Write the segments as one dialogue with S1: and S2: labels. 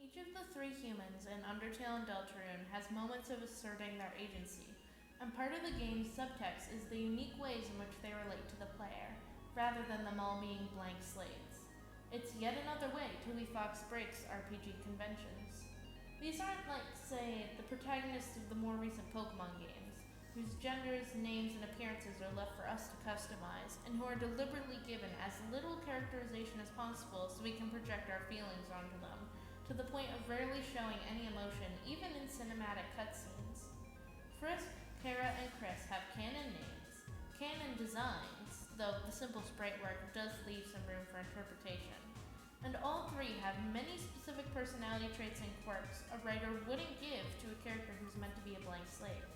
S1: Each of the three humans in Undertale and DeltaRune has moments of asserting their agency, and part of the game's subtext is the unique ways in which they relate to the player, rather than them all being blank slates. It's yet another way Toby Fox breaks RPG conventions. These aren't like, say, the protagonists of the more recent Pokemon games, whose genders, names, and appearances are left for us to customize, and who are deliberately given as little characterization as possible so we can project our feelings onto them, to the point of rarely showing any emotion, even in cinematic cutscenes. Frisk, Chara, and Kris have canon names, canon designs, though the simple sprite work does leave some room for interpretation. And all three have many specific personality traits and quirks a writer wouldn't give to a character who's meant to be a blank slate.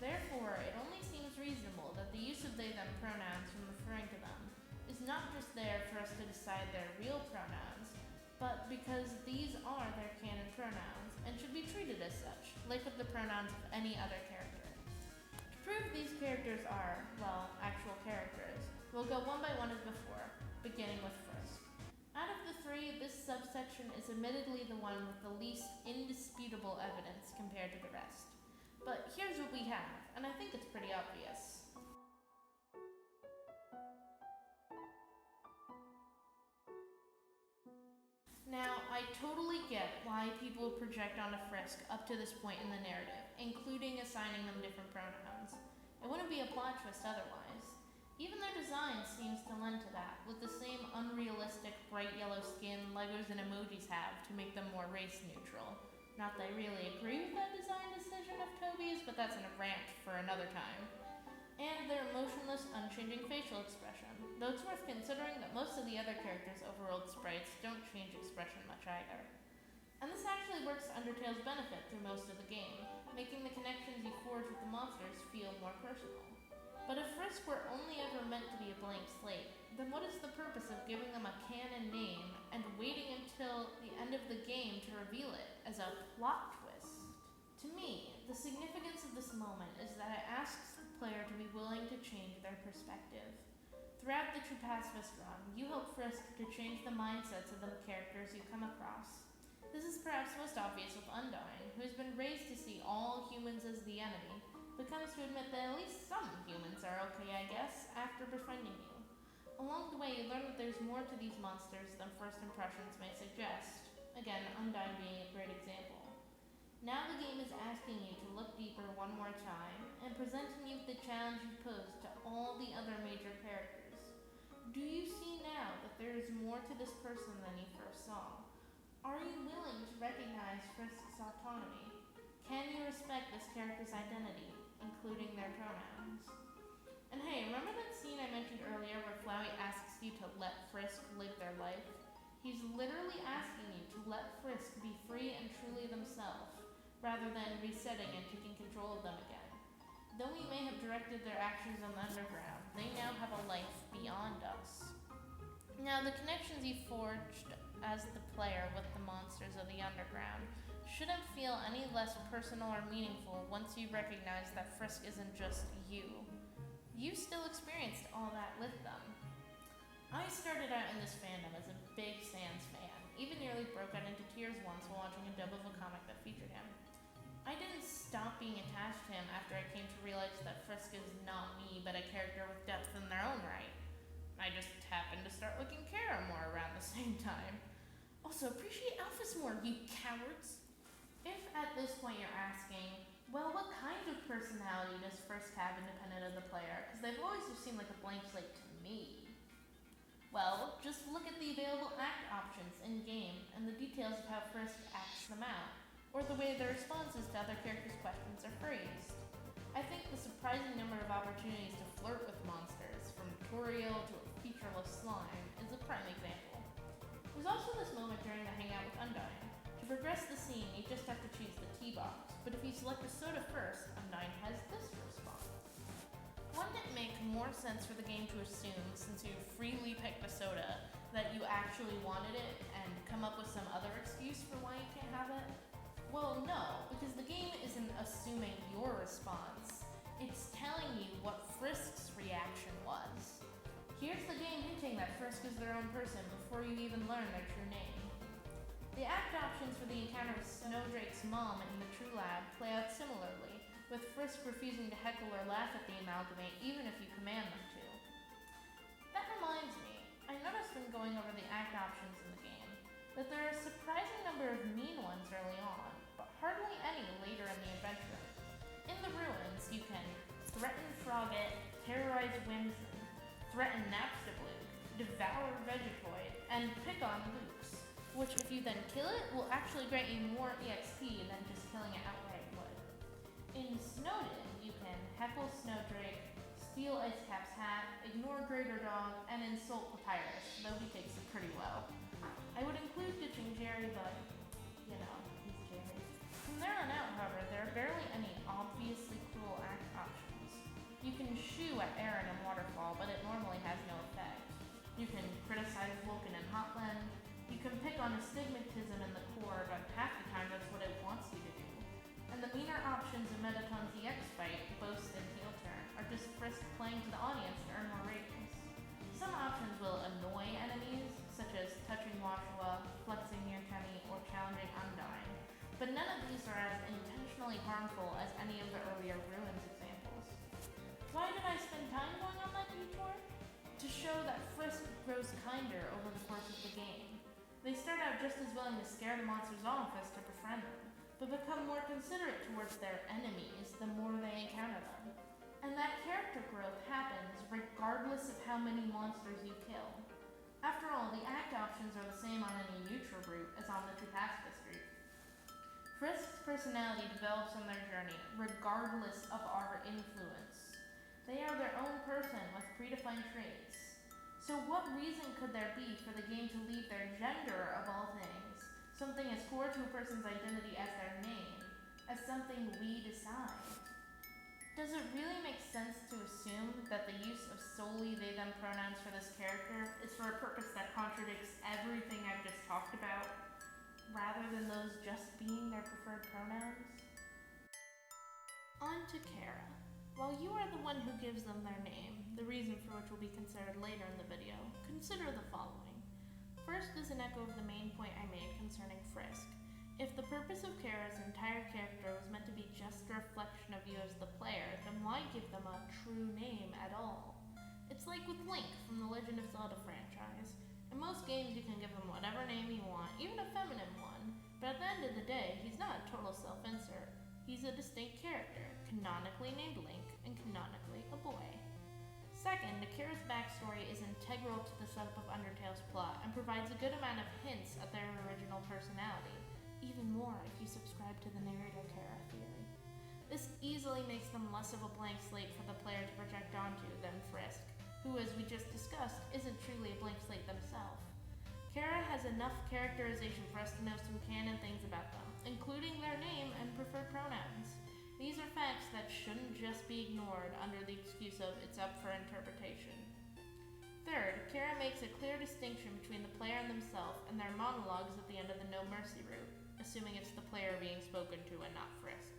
S1: Therefore, it only seems reasonable that the use of they-them pronouns when referring to them is not just there for us to decide their real pronouns, but because these are their canon pronouns and should be treated as such, like with the pronouns of any other character. To prove these characters are, well, actual characters, we'll go one by one as before, beginning with Frisk. Out of the three, this subsection is admittedly the one with the least indisputable evidence compared to the rest. But here's what we have, and I think it's pretty obvious. Now, I totally get why people project onto Frisk up to this point in the narrative, including assigning them different pronouns. It wouldn't be a plot twist otherwise. Even their design seems to lend to that, with the same unrealistic bright yellow skin Legos and emojis have to make them more race neutral. Not that I really agree with that design decision of Toby's, but that's a rant for another time. And their emotionless, unchanging facial expression, though it's worth considering that most of the other characters' overworld sprites don't change expression much either. And this actually works to Undertale's benefit through most of the game, making the connections you forge with the monsters feel more personal. But if Frisk were only ever meant to be a blank slate, then what is the purpose of giving them a canon name and waiting until the end of the game to reveal it as a plot twist? To me, the significance of this moment is that it asks the player to be willing to change their perspective. Throughout the True Pacifist run, you help Frisk to change the mindsets of the characters you come across. This is perhaps most obvious with Undyne, who has been raised to see all humans as the enemy, but comes to admit that at least some humans are okay, I guess, after befriending you. Along the way, you learn that there's more to these monsters than first impressions may suggest. Again, Undyne being a great example. Now the game is asking you to look deeper one more time, and presenting you with the challenge you posed to all the other major characters. Do you see now that there is more to this person than you first saw? Are you willing to recognize Frisk's autonomy? Can you respect this character's identity, including their pronouns? And hey, remember that scene I mentioned earlier where Flowey asks you to let Frisk live their life? He's literally asking you to let Frisk be free and truly themselves, rather than resetting and taking control of them again. Though we may have directed their actions on the underground, they now have a life beyond us. Now, the connections you forged as the player with the monsters of the underground shouldn't feel any less personal or meaningful once you recognize that Frisk isn't just you. You still experienced all that with them. I started out in this fandom as a big Sans fan, even nearly broke out into tears once while watching a dub of a comic that featured him. I didn't stop being attached to him after I came to realize that Frisk is not me, but a character with depth in their own right. I just happened to start liking Chara more around the same time. Also, appreciate Alphys more, you cowards! If at this point you're asking, well, what kind of personality does Frisk have independent of the player? Because they've always just seemed like a blank slate to me. Well, just look at the available act options in-game and the details of how Frisk acts them out, or the way their responses to other characters' questions are phrased. I think the surprising number of opportunities to flirt with monsters, from tutorial to a featureless slime, is a prime example. There's also this moment during the hangout with Undyne. To progress the scene, you just have to choose the tea box, but if you select the soda first, Undyne has this response. Wouldn't it make more sense for the game to assume, since you freely picked the soda, that you actually wanted it and come up with some other excuse for why you can't have it? Well, no, because the game isn't assuming your response. It's telling you what Frisk's reaction was. Here's the game hinting that Frisk is their own person before you even learn their true name. The act options for the encounter Snowdrake's mom in the True Lab play out similarly, with Frisk refusing to heckle or laugh at the Amalgamate even if you command them to. That reminds me, I noticed when going over the act options in the game that there are a surprising number of mean ones early on, but hardly any later in the adventure. In the ruins, you can threaten Frogget, terrorize Whimsun, threaten Napstablook, devour Vegetoid, and pick on Lukes, which if you then kill it, will actually grant you more EXP than just killing it outright would. In Snowdin, you can heckle Snowdrake, steal Icecap's hat, ignore Greater Dog, and insult Papyrus, though he takes it pretty well. I would include ditching Jerry, but, you know, he's Jerry. From there on out, however, there are barely any obviously cruel act options. You can shoo at Aaron and Waterfall, but it normally has no effect. You can criticize Vulcan and Hotland. You can pick on Astigmatism in the core, but half the time that's what it wants you to do. And the meaner options in Mettaton's EX fight, Boast and Heel Turn, are just Frisk playing to the audience to earn more ratings. Some options will annoy enemies, such as touching Washua, flexing near Kenny, or challenging Undying, but none of these are as intentionally harmful as any of the earlier Ruins examples. Why did I spend time going on that detour? To show that Frisk grows kinder over the course of the game. They start out just as willing to scare the monsters off as to befriend them, but become more considerate towards their enemies the more they encounter them. And that character growth happens regardless of how many monsters you kill. After all, the act options are the same on any neutral route as on the Trupasca route. Frisk's personality develops on their journey regardless of our influence. They are their own person with predefined traits. So what reason could there be for the game to leave their gender, of all things, something as core to a person's identity as their name, as something we decide? Does it really make sense to assume that the use of solely they/them pronouns for this character is for a purpose that contradicts everything I've just talked about, rather than those just being their preferred pronouns? On to Chara. While you are the one who gives them their name, the reason for which will be considered later in the video, consider the following. First is an echo of the main point I made concerning Frisk. If the purpose of Chara's entire character was meant to be just a reflection of you as the player, then why give them a true name at all? It's like with Link from the Legend of Zelda franchise. In most games you can give him whatever name you want, even a feminine one, but at the end of the day, he's not a total self-insert. He's a distinct character, canonically named Link, and canonically a boy. Second, Chara's backstory is integral to the setup of Undertale's plot and provides a good amount of hints at their original personality. Even more if you subscribe to the narrator Chara theory. This easily makes them less of a blank slate for the player to project onto than Frisk, who, as we just discussed, isn't truly a blank slate themselves. Chara has enough characterization for us to know some canon things about them, including their name and preferred pronouns. These are facts that shouldn't just be ignored under the excuse of it's up for interpretation. Third, Chara makes a clear distinction between the player and themselves and their monologues at the end of the No Mercy route, assuming it's the player being spoken to and not Frisk.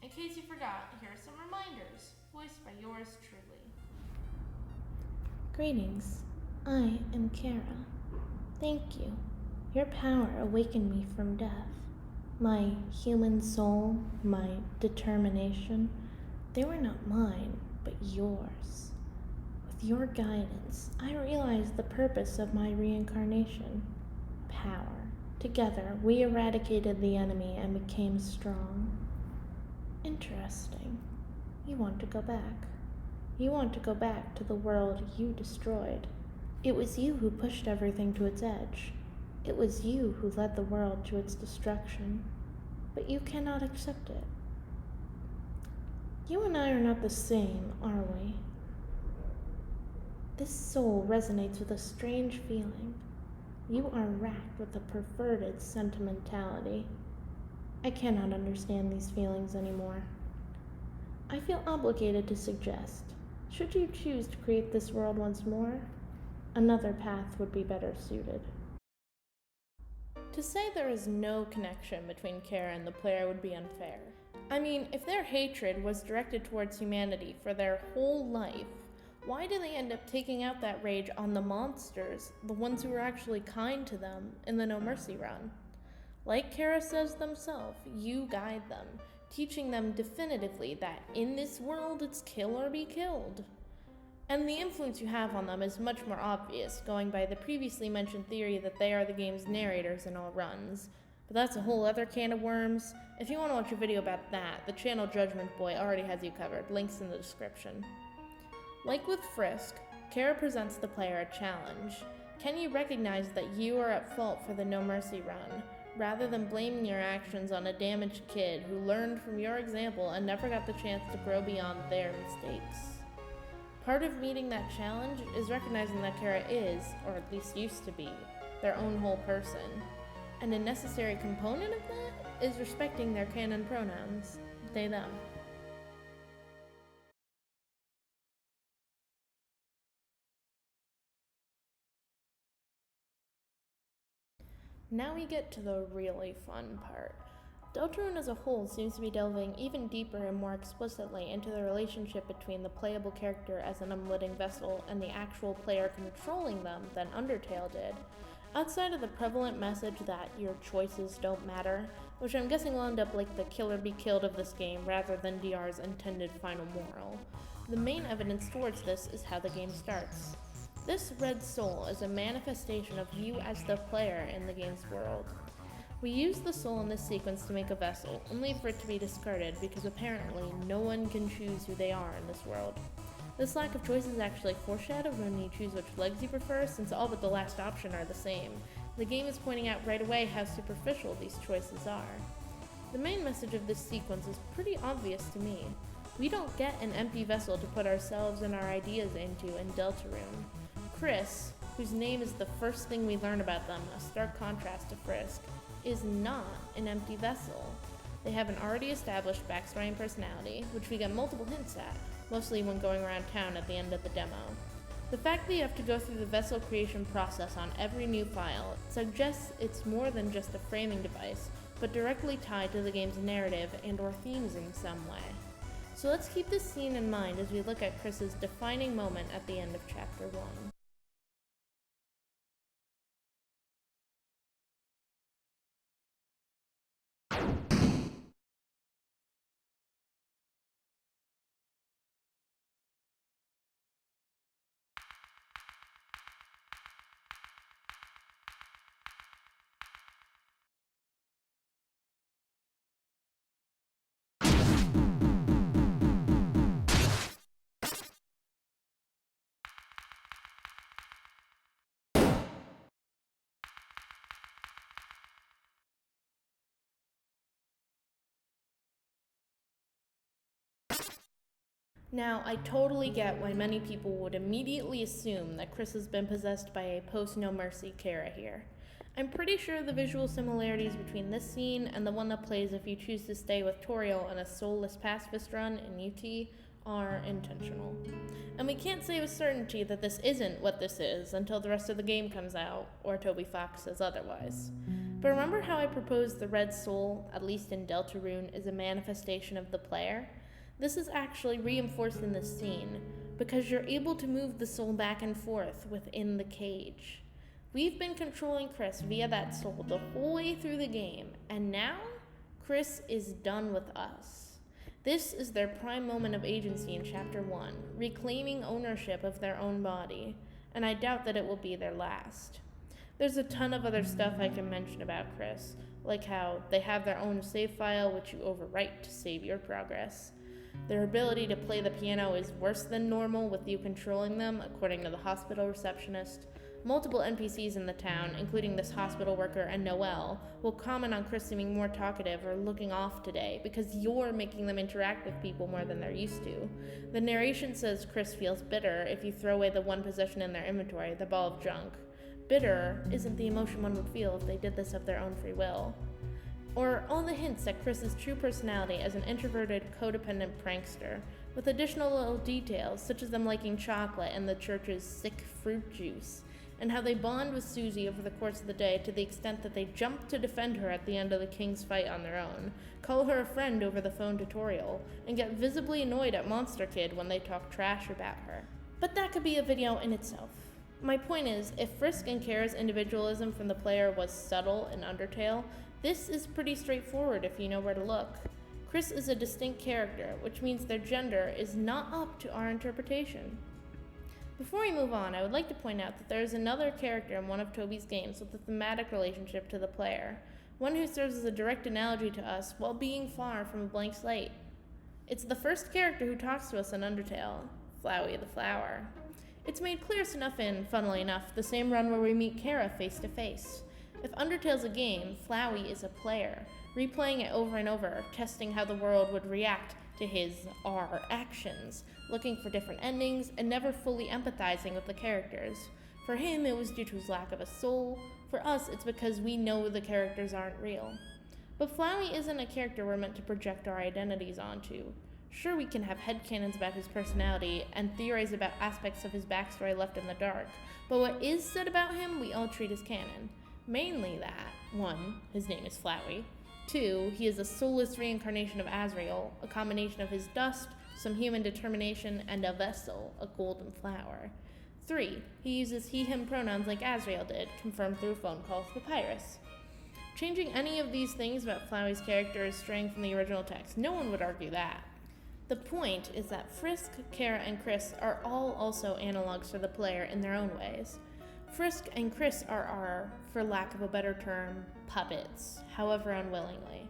S1: In case you forgot, here are some reminders, voiced by yours truly.
S2: Greetings. I am Chara. Thank you. Your power awakened me from death. My human soul, my determination, they were not mine, but yours. With your guidance, I realized the purpose of my reincarnation. Power. Together, we eradicated the enemy and became strong. Interesting. You want to go back. You want to go back to the world you destroyed. It was you who pushed everything to its edge. It was you who led the world to its destruction. But you cannot accept it. You and I are not the same, are we? This soul resonates with a strange feeling. You are racked with a perverted sentimentality. I cannot understand these feelings anymore. I feel obligated to suggest, should you choose to create this world once more, another path would be better suited.
S1: To say there is no connection between Chara and the player would be unfair. I mean, if their hatred was directed towards humanity for their whole life, why do they end up taking out that rage on the monsters, the ones who were actually kind to them, in the No Mercy run?
S2: Like Chara says themselves, you guide them, teaching them definitively that in this world it's kill or be killed. And the influence you have on them is much more obvious, going by the previously mentioned theory that they are the game's narrators in all runs. But that's a whole other can of worms. If you want to watch a video about that, the channel Judgment Boy already has you covered, links in the description. Like with Frisk, Chara presents the player a challenge. Can you recognize that you are at fault for the No Mercy run, rather than blaming your actions on a damaged kid who learned from your example and never got the chance to grow beyond their mistakes? Part of meeting that challenge is recognizing that Chara is, or at least used to be, their own whole person. And a necessary component of that is respecting their canon pronouns, they, them. Now we get to the really fun part. DeltaRune as a whole seems to be delving even deeper and more explicitly into the relationship between the playable character as an unwitting vessel and the actual player controlling them than Undertale did. Outside of the prevalent message that your choices don't matter, which I'm guessing will end up like the kill or be killed of this game rather than DR's intended final moral, the main evidence towards this is how the game starts. This red soul is a manifestation of you as the player in the game's world. We use the soul in this sequence to make a vessel, only for it to be discarded because apparently no one can choose who they are in this world. This lack of choice is actually foreshadowed when you choose which legs you prefer, since all but the last option are the same. The game is pointing out right away how superficial these choices are. The main message of this sequence is pretty obvious to me. We don't get an empty vessel to put ourselves and our ideas into in DeltaRune. Kris, whose name is the first thing we learn about them, a stark contrast to Frisk, is not an empty vessel. They have an already established backstory and personality, which we get multiple hints at, mostly when going around town at the end of the demo. The fact that you have to go through the vessel creation process on every new file suggests it's more than just a framing device, but directly tied to the game's narrative and/or themes in some way. So let's keep this scene in mind as we look at Kris's defining moment at the end of Chapter 1. Now, I totally get why many people would immediately assume that Kris has been possessed by a post-No Mercy Chara here. I'm pretty sure the visual similarities between this scene and the one that plays if you choose to stay with Toriel in a soulless pacifist run in UT are intentional. And we can't say with certainty that this isn't what this is until the rest of the game comes out, or Toby Fox says otherwise. But remember how I proposed the red soul, at least in DeltaRune, is a manifestation of the player? This is actually reinforced in this scene, because you're able to move the soul back and forth within the cage. We've been controlling Kris via that soul the whole way through the game, and now, Kris is done with us. This is their prime moment of agency in Chapter 1, reclaiming ownership of their own body, and I doubt that it will be their last. There's a ton of other stuff I can mention about Kris, like how they have their own save file which you overwrite to save your progress. Their ability to play the piano is worse than normal with you controlling them, according to the hospital receptionist. Multiple NPCs in the town, including this hospital worker and Noelle, will comment on Kris seeming more talkative or looking off today because you're making them interact with people more than they're used to. The narration says Kris feels bitter if you throw away the one possession in their inventory, the ball of junk. Bitter isn't the emotion one would feel if they did this of their own free will. Or all the hints at Kris's true personality as an introverted, codependent prankster, with additional little details such as them liking chocolate and the church's sick fruit juice, and how they bond with Susie over the course of the day to the extent that they jump to defend her at the end of the King's fight on their own, call her a friend over the phone tutorial, and get visibly annoyed at Monster Kid when they talk trash about her. But that could be a video in itself.
S1: My point is, if Frisk and Chara's individualism from the player was subtle in Undertale, this is pretty straightforward if you know where to look. Kris is a distinct character, which means their gender is not up to our interpretation. Before we move on, I would like to point out that there is another character in one of Toby's games with a thematic relationship to the player, one who serves as a direct analogy to us while being far from a blank slate. It's the first character who talks to us in Undertale, Flowey the Flower. It's made clearest enough in, funnily enough, the same run where we meet Chara face to face. If Undertale's a game, Flowey is a player, replaying it over and over, testing how the world would react to our actions, looking for different endings, and never fully empathizing with the characters. For him, it was due to his lack of a soul. For us, it's because we know the characters aren't real. But Flowey isn't a character we're meant to project our identities onto. Sure, we can have headcanons about his personality and theorize about aspects of his backstory left in the dark, but what is said about him we all treat as canon. Mainly that, 1, his name is Flowey. 2, he is a soulless reincarnation of Azrael, a combination of his dust, some human determination, and a vessel, a golden flower. 3, he uses he/him pronouns like Azrael did, confirmed through a phone call with Papyrus. Changing any of these things about Flowey's character is straying from the original text. No one would argue that. The point is that Frisk, Chara, and Kris are all also analogs for the player in their own ways. Frisk and Kris are our, for lack of a better term, puppets, however unwillingly.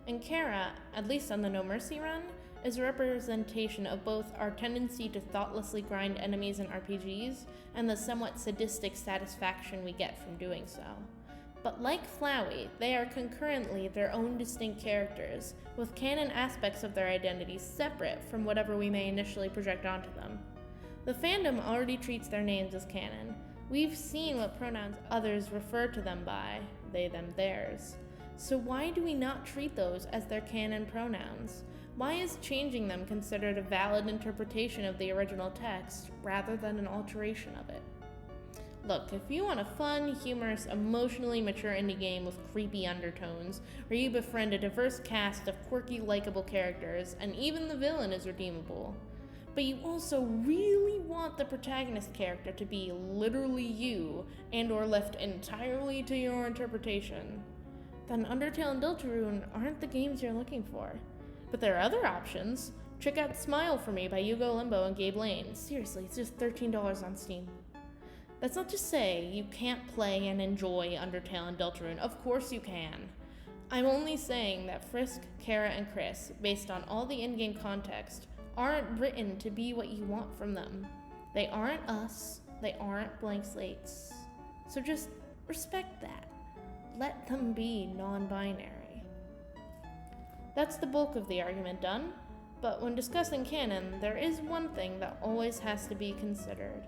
S1: And Chara, at least on the No Mercy run, is a representation of both our tendency to thoughtlessly grind enemies in RPGs and the somewhat sadistic satisfaction we get from doing so. But like Flowey, they are concurrently their own distinct characters, with canon aspects of their identities separate from whatever we may initially project onto them. The fandom already treats their names as canon. We've seen what pronouns others refer to them by, they, them, theirs. So why do we not treat those as their canon pronouns? Why is changing them considered a valid interpretation of the original text, rather than an alteration of it? Look, if you want a fun, humorous, emotionally mature indie game with creepy undertones, where you befriend a diverse cast of quirky, likable characters, and even the villain is redeemable, but you also really want the protagonist character to be literally you, and or left entirely to your interpretation, then Undertale and DeltaRune aren't the games you're looking for. But there are other options. Check out Smile for Me by Hugo Limbo and Gabe Lane. Seriously, it's just $13 on Steam. That's not to say you can't play and enjoy Undertale and DeltaRune. Of course you can. I'm only saying that Frisk, Chara, and Kris, based on all the in-game context, aren't written to be what you want from them. They aren't us. They aren't blank slates. So just respect that. Let them be non-binary. That's the bulk of the argument done, but when discussing canon, there is one thing that always has to be considered.